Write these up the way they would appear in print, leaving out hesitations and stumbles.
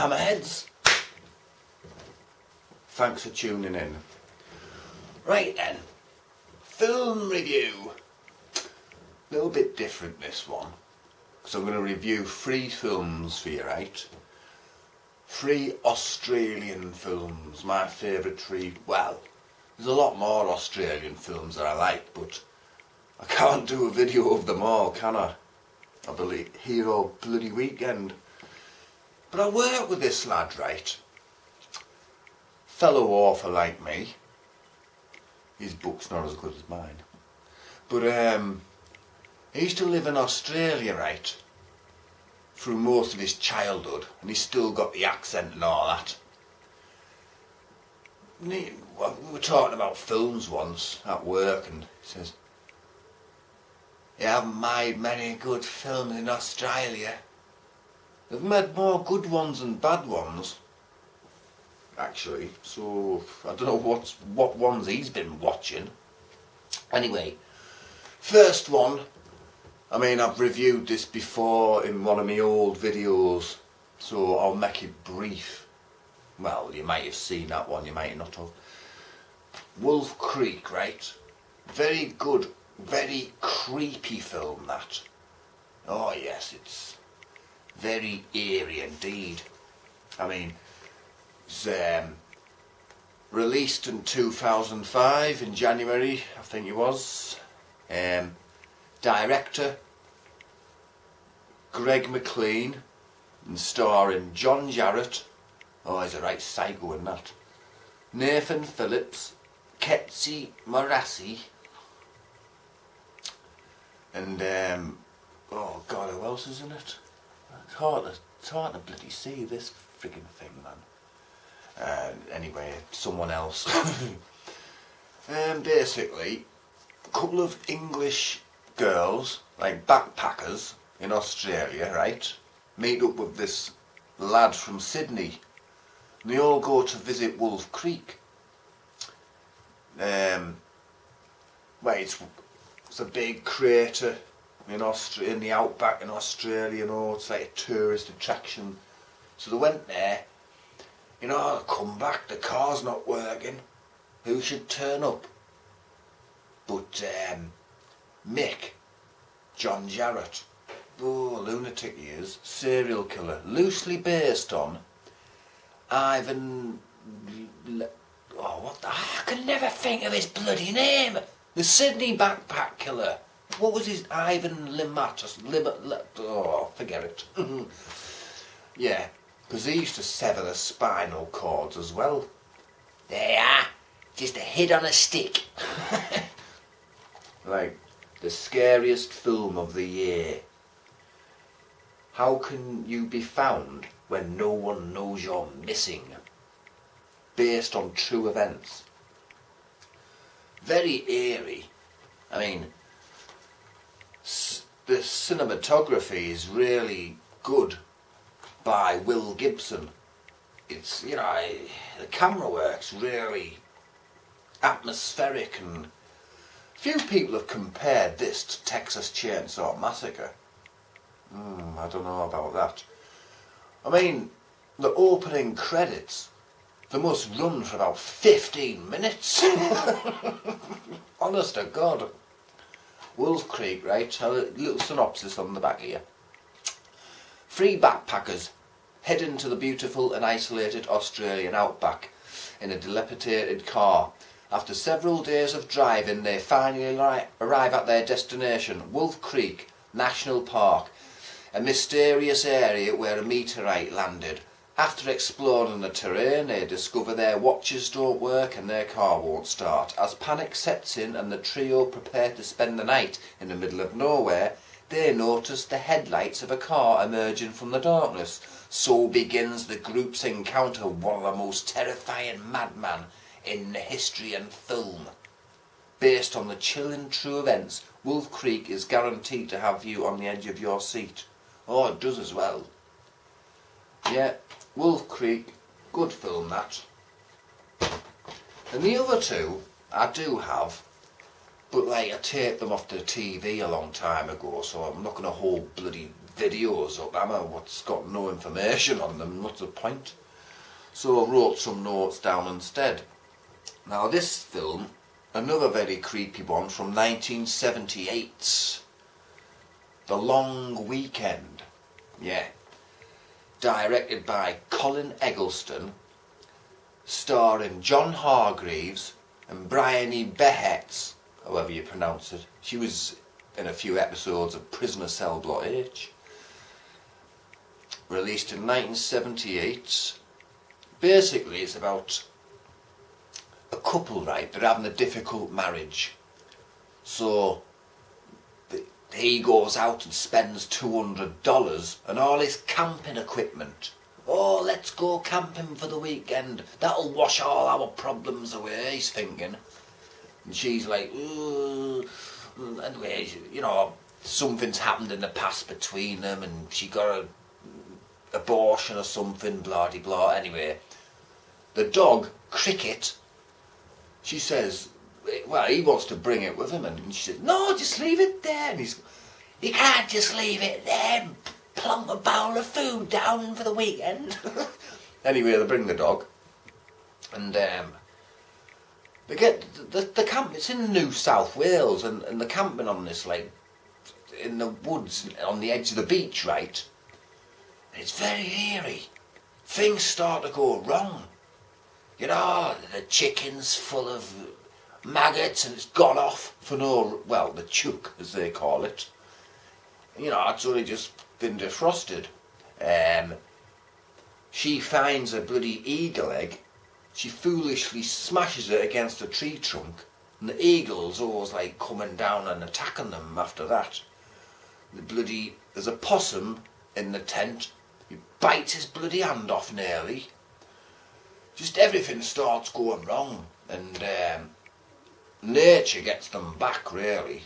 Hammerheads. Thanks for tuning in. Right then, film review. A little bit different this one, because I'm going to review 3 films for you, right? 3 Australian films, my favourite 3. Well, there's a lot more Australian films that I like, but I can't do a video of them all, can I? I believe Hero bloody weekend. But I work with this lad, right? Fellow author like me. His book's not as good as mine. But he used to live in Australia, right? Through most of his childhood, and he's still got the accent and all that. And we were talking about films once at work, and he says, "You haven't made many good films in Australia. They've made more good ones than bad ones, actually." So I don't know what ones he's been watching. Anyway, first one. I mean, I've reviewed this before in one of my old videos, so I'll make it brief. Well, you might have seen that one, you might not have. Wolf Creek, right? Very good, very creepy film, that. Oh yes, it's very eerie indeed. I mean, it's released in 2005, in January, I think it was. Director Greg McLean, and starring John Jarratt. Oh, he's a right psycho in that. Nathan Phillips, Ketsi Morassi, and oh god, who else is in it? It's hard to bloody see this friggin' thing, man. Anyway, someone else. Basically, a couple of English girls, like backpackers in Australia, right, meet up with this lad from Sydney, and they all go to visit Wolf Creek. Well, it's a big crater in the outback in Australia, you know, it's like a tourist attraction. So they went there, you know, come back, the car's not working, who should turn up but Mick, John Jarratt. Oh, lunatic he is, serial killer, loosely based on Ivan... Oh, what the... I can never think of his bloody name! The Sydney backpack killer. What was his... Ivan Limatas... Oh, forget it. Yeah, because he used to sever the spinal cords as well. There, just a head on a stick. Like, the scariest film of the year. How can you be found when no one knows you're missing? Based on true events. Very eerie. I mean, the cinematography is really good by Will Gibson. It's, you know, the camera work's really atmospheric, and few people have compared this to Texas Chainsaw Massacre. I don't know about that. I mean, the opening credits, they must run for about 15 minutes. Honest to God. Wolf Creek, right? A little synopsis on the back here. 3 backpackers head into the beautiful and isolated Australian outback in a dilapidated car. After several days of driving, they finally arrive at their destination, Wolf Creek National Park, a mysterious area where a meteorite landed. After exploring the terrain, they discover their watches don't work and their car won't start. As panic sets in and the trio prepare to spend the night in the middle of nowhere, they notice the headlights of a car emerging from the darkness. So begins the group's encounter with one of the most terrifying madmen in history and film. Based on the chilling true events, Wolf Creek is guaranteed to have you on the edge of your seat. Oh, it does as well. Yeah, Wolf Creek, good film that. And the other 2 I do have, But like, I taped them off the TV a long time ago, so I'm not going to hold bloody videos up, am I? What's got no information on them, what's the point? So I wrote some notes down instead. Now this film, another very creepy one from 1978, The Long Weekend. Yeah. Directed by Colin Eggleston, starring John Hargreaves and Bryony Behetz, however you pronounce it. She was in a few episodes of Prisoner Cell Block H. Released in 1978. Basically it's about a couple, right? They're having a difficult marriage. So he goes out and spends $200 on all his camping equipment. Oh, let's go camping for the weekend. That'll wash all our problems away, he's thinking. And she's like, ooh. Anyway, you know, something's happened in the past between them and she got an abortion or something, blah de blah. Anyway, the dog, Cricket, she says, well, he wants to bring it with him, and she says, no, just leave it there. And you can't just leave it there and plonk a bowl of food down for the weekend. Anyway, they bring the dog, and they get the camp. It's in New South Wales, and they're camping on this, like, in the woods on the edge of the beach, right? And it's very eerie. Things start to go wrong. You know, the chicken's full of maggots and it's gone off for no, well, the chook as they call it. You know, it's only just been defrosted. She finds a bloody eagle egg. She foolishly smashes it against a tree trunk, and the eagle's always like coming down and attacking them after that. There's a possum in the tent. He bites his bloody hand off nearly. Just everything starts going wrong, and nature gets them back, really.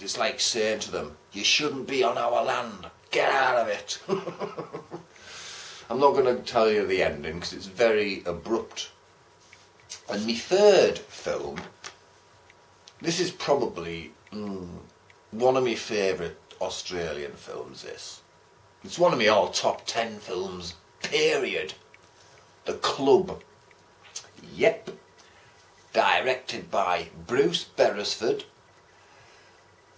It's like saying to them, you shouldn't be on our land, get out of it. I'm not going to tell you the ending because it's very abrupt. And my third film, this is probably one of my favourite Australian films, this. It's one of my all top 10 films, period. The Club. Yep. Directed by Bruce Beresford.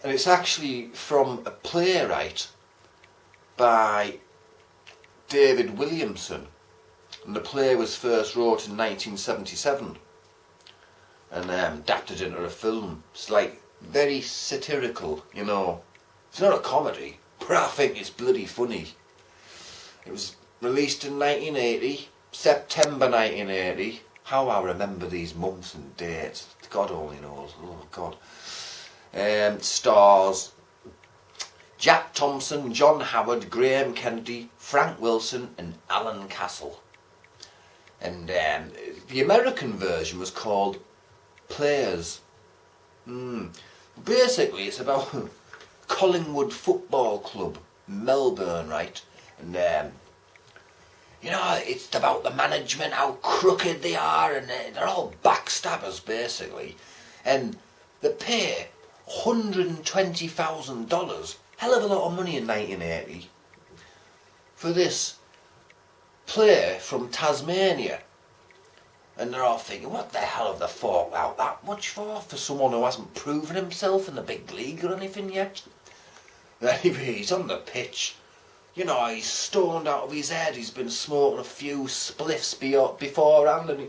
And it's actually from a playwright by David Williamson. And the play was first wrote in 1977 and adapted into a film. It's like very satirical, you know. It's not a comedy, but I think it's bloody funny. It was released in 1980, September 1980. How I remember these months and dates, God only knows. Oh God. Stars Jack Thompson, John Howard, Graham Kennedy, Frank Wilson and Alan Castle. And the American version was called Players. Basically it's about Collingwood Football Club, Melbourne, right? And you know, it's about the management, how crooked they are, and they're all backstabbers basically. And they pay $120,000, hell of a lot of money in 1980, for this player from Tasmania. And they're all thinking, what the hell have they forked out that much for someone who hasn't proven himself in the big league or anything yet? Anyway, he's on the pitch. You know, he's stoned out of his head, he's been smoking a few spliffs beforehand, and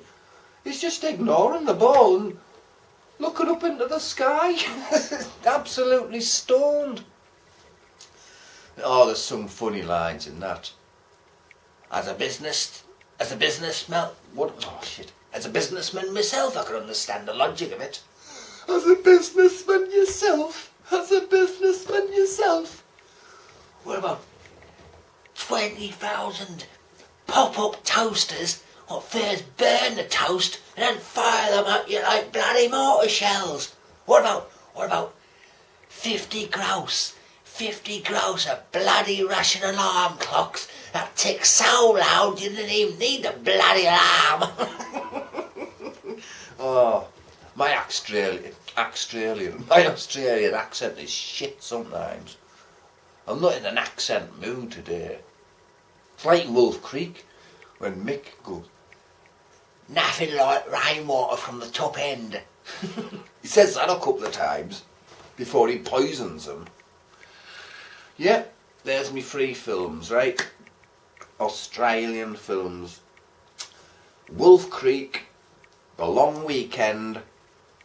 he's just ignoring the ball and looking up into the sky. Absolutely stoned. Oh, there's some funny lines in that. As a businessman myself, I can understand the logic of it. As a businessman yourself. What about 20,000 pop-up toasters? What, first burn the toast and then fire them at you like bloody mortar shells? What about 50 grouse of bloody Russian alarm clocks that tick so loud you didn't even need the bloody alarm? Oh, my Australian. My Australian accent is shit sometimes. I'm not in an accent mood today. It's like Wolf Creek when Mick goes, "Nothing like rainwater from the top end." He says that a couple of times before he poisons them. Yeah, there's me 3 films, right? Australian films. Wolf Creek, The Long Weekend,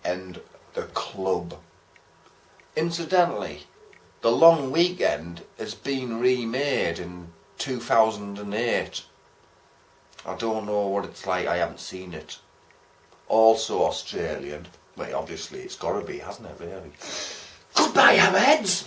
and The Club. Incidentally, The Long Weekend has been remade in 2008. I don't know what it's like, I haven't seen it. Also Australian. Well, obviously it's got to be, hasn't it, really? Goodbye, hammerheads!